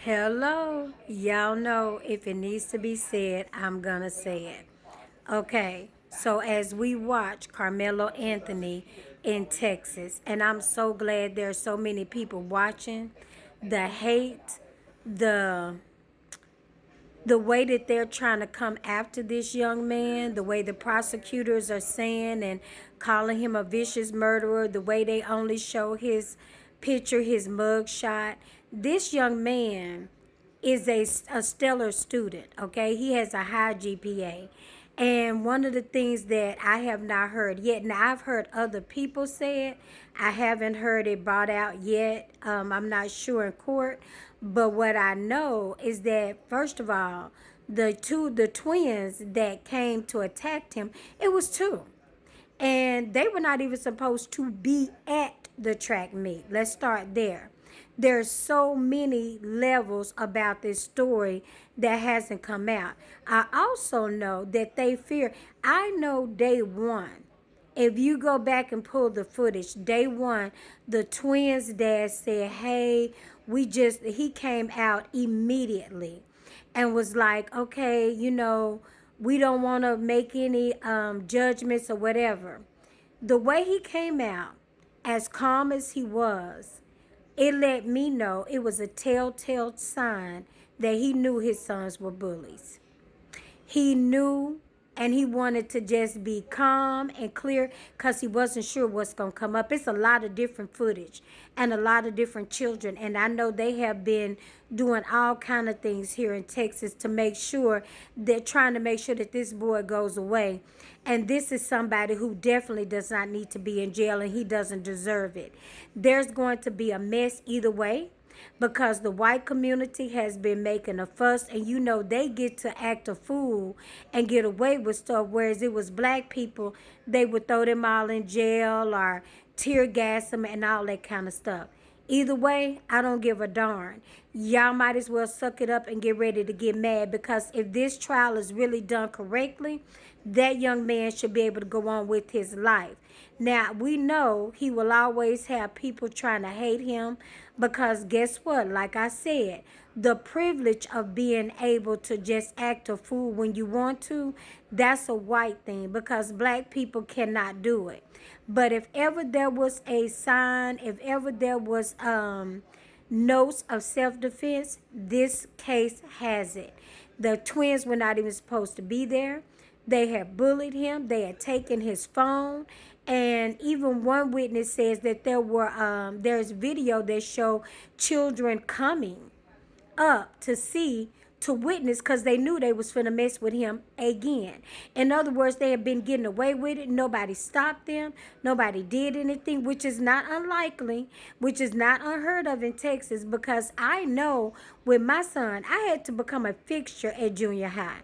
Hello. Y'all know if it needs to be said, I'm going to say it. Okay. So as we watch Carmelo Anthony in Texas, and I'm so glad there are so many people watching, the hate, the the way that they're trying to come after this young man, the way the prosecutors are saying and calling him a vicious murderer, the way they only show his picture, his mug shot. This young man is a stellar student, okay? He has a high GPA. And one of the things that I have not heard yet, and I've heard other people say it, I haven't heard it brought out yet. I'm not sure in court, but what I know is that first of all, the twins that came to attack him, it was two, and they were not even supposed to be at the track meet. Let's start there. There's so many levels about this story that hasn't come out. I also know that they fear. I know day one, if you go back and pull the footage, day one, the twins' dad said, hey, he came out immediately and was like, okay, we don't want to make any judgments or whatever. The way he came out, as calm as he was, it let me know it was a telltale sign that he knew his sons were bullies. He knew, and he wanted to just be calm and clear because he wasn't sure what's going to come up. It's a lot of different footage and a lot of different children, and I know they have been doing all kind of things here in Texas to make sure, they're trying to make sure that this boy goes away. And this is somebody who definitely does not need to be in jail, and he doesn't deserve it. There's going to be a mess either way, because the white community has been making a fuss, and they get to act a fool and get away with stuff, whereas it was black people, they would throw them all in jail or tear gas them and all that kind of stuff. Either way, I don't give a darn. Y'all might as well suck it up and get ready to get mad, because if this trial is really done correctly, that young man should be able to go on with his life. Now, we know he will always have people trying to hate him, because guess what? Like I said, the privilege of being able to just act a fool when you want to, that's a white thing, because black people cannot do it. But if ever there was a sign, if ever there was notes of self-defense, this case has it. The twins were not even supposed to be there. They had bullied him. They had taken his phone. And even one witness says that there's video that show children coming up to witness, because they knew they was finna mess with him again. In other words, they had been getting away with it. Nobody stopped them. Nobody did anything, which is not unlikely, which is not unheard of in Texas, because I know with my son, I had to become a fixture at junior high.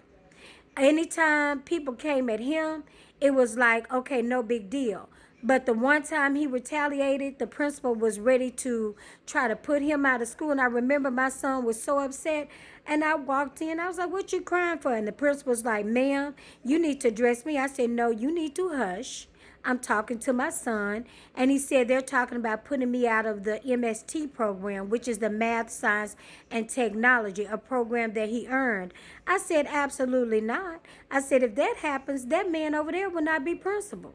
Anytime people came at him, it was like, okay, no big deal. But the one time he retaliated, the principal was ready to try to put him out of school. And I remember my son was so upset. And I walked in. I was like, what you crying for? And the principal was like, ma'am, you need to address me. I said, no, you need to hush. I'm talking to my son. And he said they're talking about putting me out of the MST program, which is the Math, Science, and Technology, a program that he earned. I said, absolutely not. I said, if that happens, that man over there will not be principal.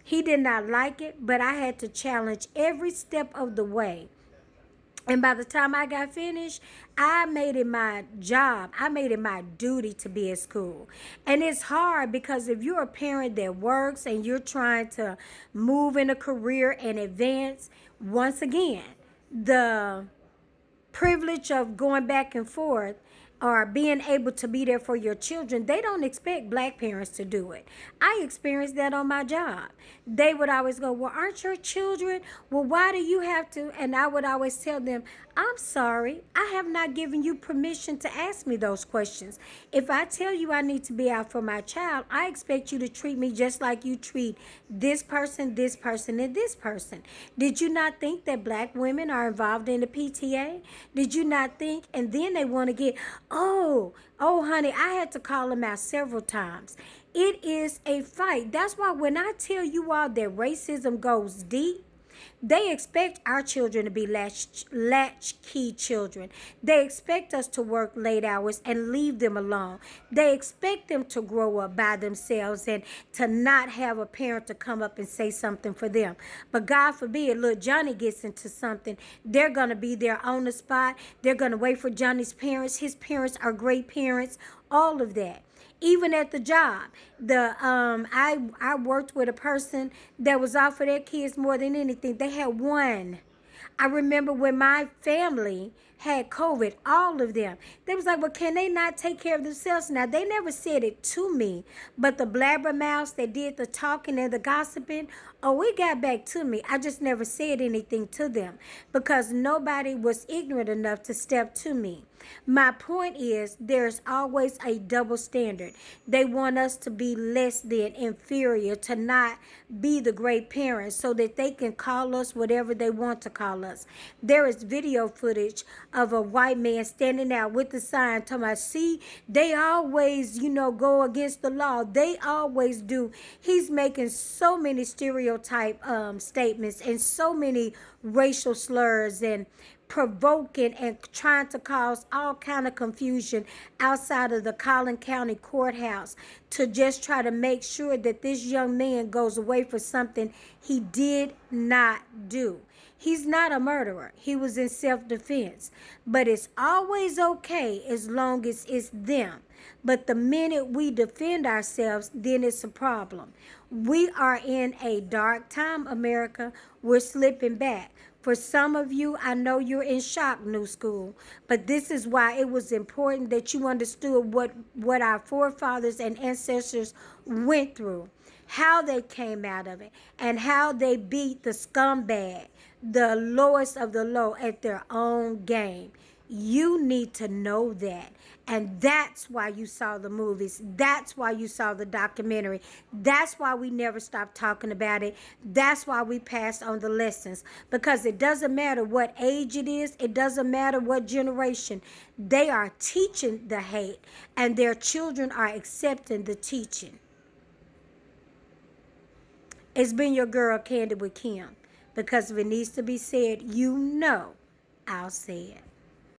He did not like it, but I had to challenge every step of the way. And by the time I got finished, I made it my job. I made it my duty to be at school. And it's hard, because if you're a parent that works and you're trying to move in a career and advance, once again, the privilege of going back and forth or being able to be there for your children, they don't expect black parents to do it. I experienced that on my job. They would always go, well, aren't your children? Well, why do you have to? And I would always tell them, I'm sorry, I have not given you permission to ask me those questions. If I tell you I need to be out for my child, I expect you to treat me just like you treat this person, and this person. Did you not think that black women are involved in the PTA? Did you not think? And then they want to get, oh, honey, I had to call them out several times. It is a fight. That's why when I tell you all that racism goes deep, They expect our children to be latchkey children. They expect us to work late hours and leave them alone. They expect them to grow up by themselves and to not have a parent to come up and say something for them. But God forbid, look, Johnny gets into something. They're going to be there on the spot. They're going to wait for Johnny's parents. His parents are great parents, all of that. Even at the job, I worked with a person that was out for their kids more than anything. They had one. I remember when my family had COVID, all of them, they was like, well, can they not take care of themselves? Now, they never said it to me, but the blabbermouths that did the talking and the gossiping, oh, it got back to me. I just never said anything to them because nobody was ignorant enough to step to me. My point is, there's always a double standard. They want us to be less than, inferior, to not be the great parents so that they can call us whatever they want to call us. There is video footage of a white man standing out with the sign talking about, see, they always, go against the law. They always do. He's making so many stereotype statements and so many racial slurs and provoking and trying to cause all kind of confusion outside of the Collin County Courthouse to just try to make sure that this young man goes away for something he did not do. He's not a murderer. He was in self-defense. But it's always okay as long as it's them. But the minute we defend ourselves, then it's a problem. We are in a dark time, America. We're slipping back. For some of you, I know you're in shock, New School, but this is why it was important that you understood what our forefathers and ancestors went through, how they came out of it, and how they beat the scumbag, the lowest of the low, at their own game. You need to know that. And that's why you saw the movies. That's why you saw the documentary. That's why we never stopped talking about it. That's why we passed on the lessons. Because it doesn't matter what age it is. It doesn't matter what generation. They are teaching the hate. And their children are accepting the teaching. It's been your girl, Candy with Kim. Because if it needs to be said, I'll say it.